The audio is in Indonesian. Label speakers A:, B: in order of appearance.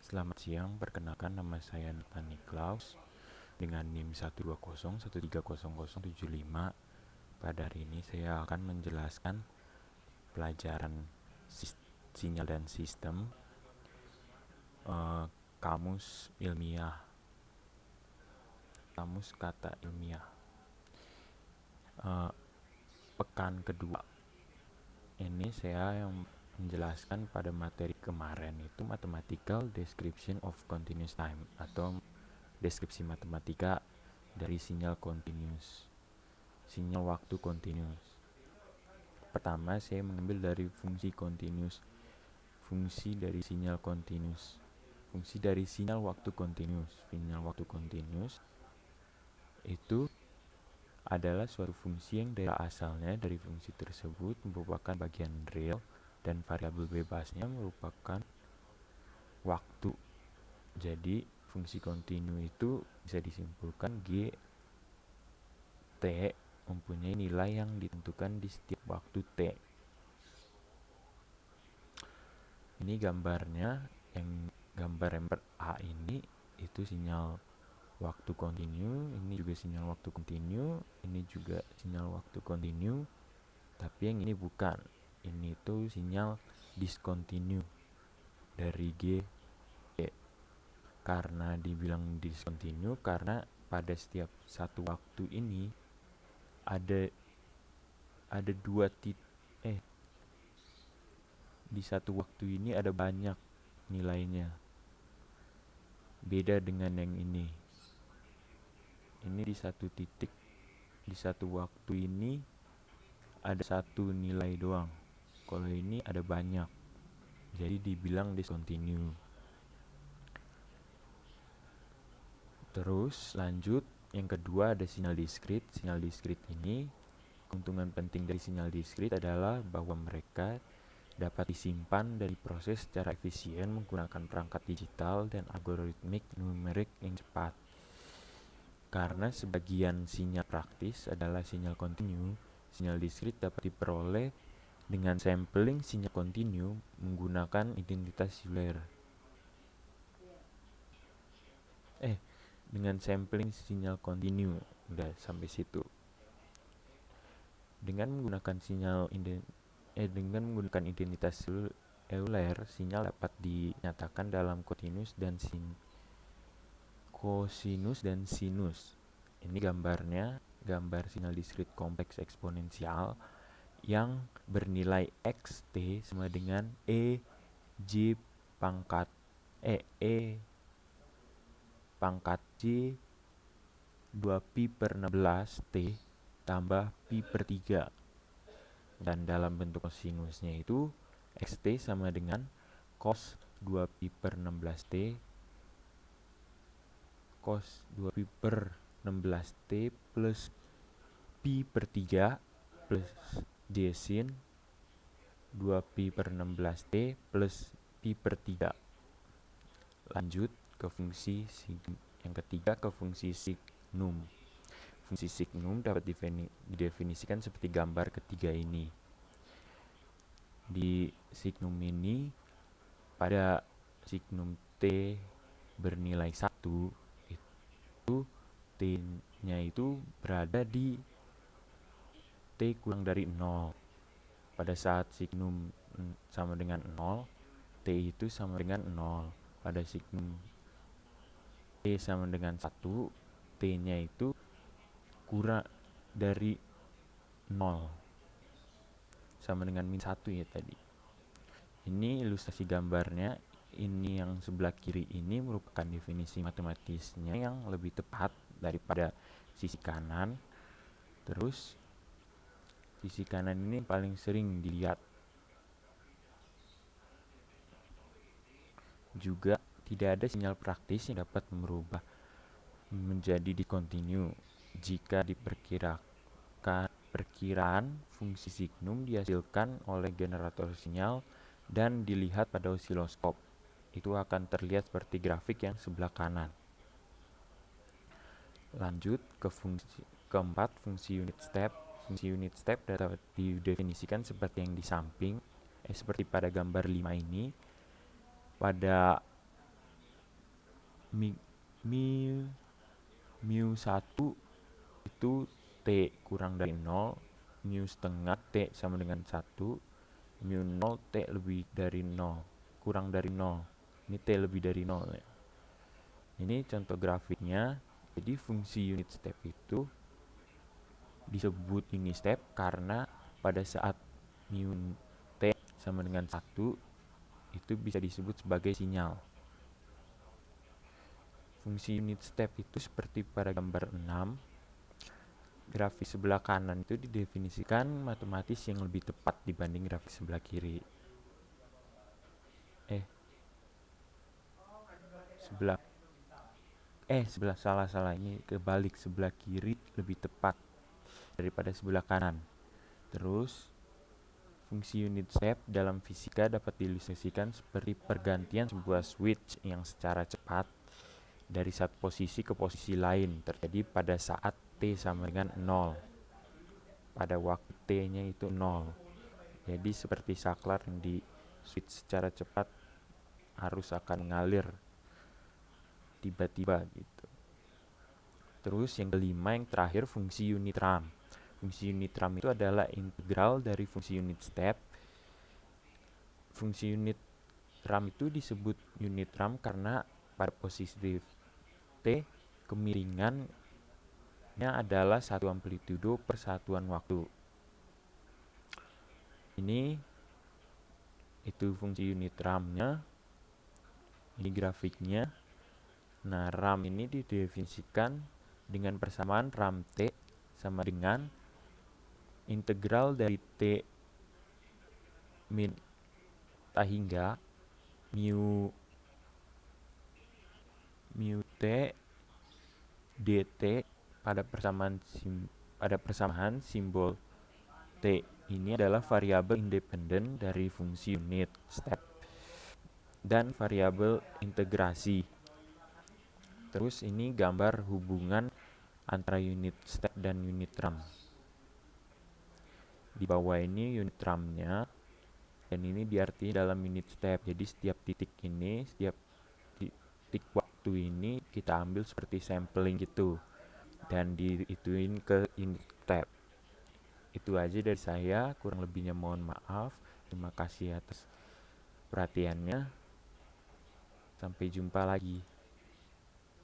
A: Selamat siang, perkenalkan nama saya Nathan Niklaus dengan NIM 120130075. Pada hari ini saya akan menjelaskan pelajaran sinyal dan sistem, kamus ilmiah, kamus kata ilmiah. Pekan kedua ini saya yang menjelaskan pada materi kemarin itu Mathematical Description of Continuous Time atau deskripsi matematika dari sinyal waktu continuous. Pertama, saya mengambil dari fungsi continuous, fungsi dari sinyal continuous, fungsi dari sinyal waktu continuous. Sinyal waktu continuous itu adalah suatu fungsi yang dari asalnya dari fungsi tersebut merupakan bagian real dan variabel bebasnya merupakan waktu. Jadi fungsi kontinu itu bisa disimpulkan G T mempunyai nilai yang ditentukan di setiap waktu T. Ini gambarnya, gambar yang A ini itu sinyal waktu kontinu, ini juga sinyal waktu kontinu, ini juga sinyal waktu kontinu, tapi yang ini bukan. Ini tuh sinyal discontinue dari G. Karena dibilang discontinue karena pada setiap satu waktu ini ada dua di satu waktu ini ada banyak nilainya. Beda dengan yang ini. Ini di satu titik, di satu waktu ini ada satu nilai doang. Kalau ini ada banyak. Jadi dibilang discontinue. Terus lanjut, yang kedua ada sinyal diskrit. Sinyal diskrit ini, keuntungan penting dari sinyal diskrit adalah bahwa mereka dapat disimpan dari proses secara efisien menggunakan perangkat digital dan algoritmik numerik yang cepat. Karena sebagian sinyal praktis adalah sinyal kontinu, sinyal diskrit dapat diperoleh dengan sampling sinyal kontinu menggunakan identitas Euler. Dengan sampling sinyal kontinu, udah sampai situ. Dengan menggunakan identitas Euler, sinyal dapat dinyatakan dalam kosinus dan sinus. Ini gambarnya, gambar sinyal diskrit kompleks eksponensial yang bernilai xt sama dengan j pangkat j 2pi per 16 t tambah pi per 3. Dan dalam bentuk kosinusnya itu xt sama dengan cos 2pi per 16t cos 2pi per 16t plus pi per 3 plus j sin 2pi per 16t plus pi per 3. Lanjut ke fungsi yang ketiga, ke fungsi signum. Fungsi signum dapat didefinisikan seperti gambar ketiga ini. Di signum ini, pada signum t bernilai 1, itu t-nya itu berada di t kurang dari 0. Pada saat signum sama dengan 0, t itu sama dengan 0. Pada signum t sama dengan 1, t-nya itu kurang dari 0. Sama dengan min 1 ya tadi. Ini ilustrasi gambarnya. Ini yang sebelah kiri ini merupakan definisi matematisnya yang lebih tepat daripada sisi kanan. Terus sisi kanan ini paling sering dilihat. Juga tidak ada sinyal praktis yang dapat merubah menjadi discontinue jika perkiraan fungsi signum dihasilkan oleh generator sinyal dan dilihat pada osiloskop. Itu akan terlihat seperti grafik yang sebelah kanan. Lanjut ke fungsi keempat, fungsi unit step. Fungsi unit step dapat didefinisikan seperti yang di samping, seperti pada gambar 5 ini. Pada mi, mi, mu 1 itu T kurang dari 0, mu setengah T sama dengan 1, mu 0 T lebih dari 0, kurang dari 0. Ini T lebih dari 0 ya. Ini contoh grafiknya. Jadi fungsi unit step itu disebut unit step karena pada saat mu T sama dengan 1 itu bisa disebut sebagai sinyal. Fungsi unit step itu seperti pada gambar 6. Grafik sebelah kanan itu didefinisikan matematis yang lebih tepat dibanding grafik sebelah kiri. Salah ini kebalik, sebelah kiri lebih tepat daripada sebelah kanan. Terus fungsi unit step dalam fisika dapat diilustrasikan seperti pergantian sebuah switch yang secara cepat dari satu posisi ke posisi lain terjadi pada saat T sama dengan 0. Pada waktu T-nya itu 0. Jadi seperti saklar yang di switch secara cepat harus akan mengalir tiba-tiba gitu. Terus yang kelima, yang terakhir, fungsi unit RAM. Fungsi unit RAM itu adalah integral dari fungsi unit step. Fungsi unit RAM itu disebut unit RAM karena pada posisi T kemiringannya adalah satu amplitudo per satuan waktu. Ini itu fungsi unit RAM-nya. Ini grafiknya. Nah, RAM ini didefinisikan dengan persamaan RAM T sama dengan integral dari T min hingga mu T dt pada persamaan simbol T ini adalah variabel independen dari fungsi unit step dan variabel integrasi. Terus ini gambar hubungan antara unit step dan unit RAM. Di bawah ini unit RAM-nya, dan ini diartikan dalam unit step. Jadi setiap titik waktu ini kita ambil seperti sampling gitu dan diituin ke unit step. Itu aja dari saya, kurang lebihnya mohon maaf. Terima kasih atas perhatiannya. Sampai jumpa lagi.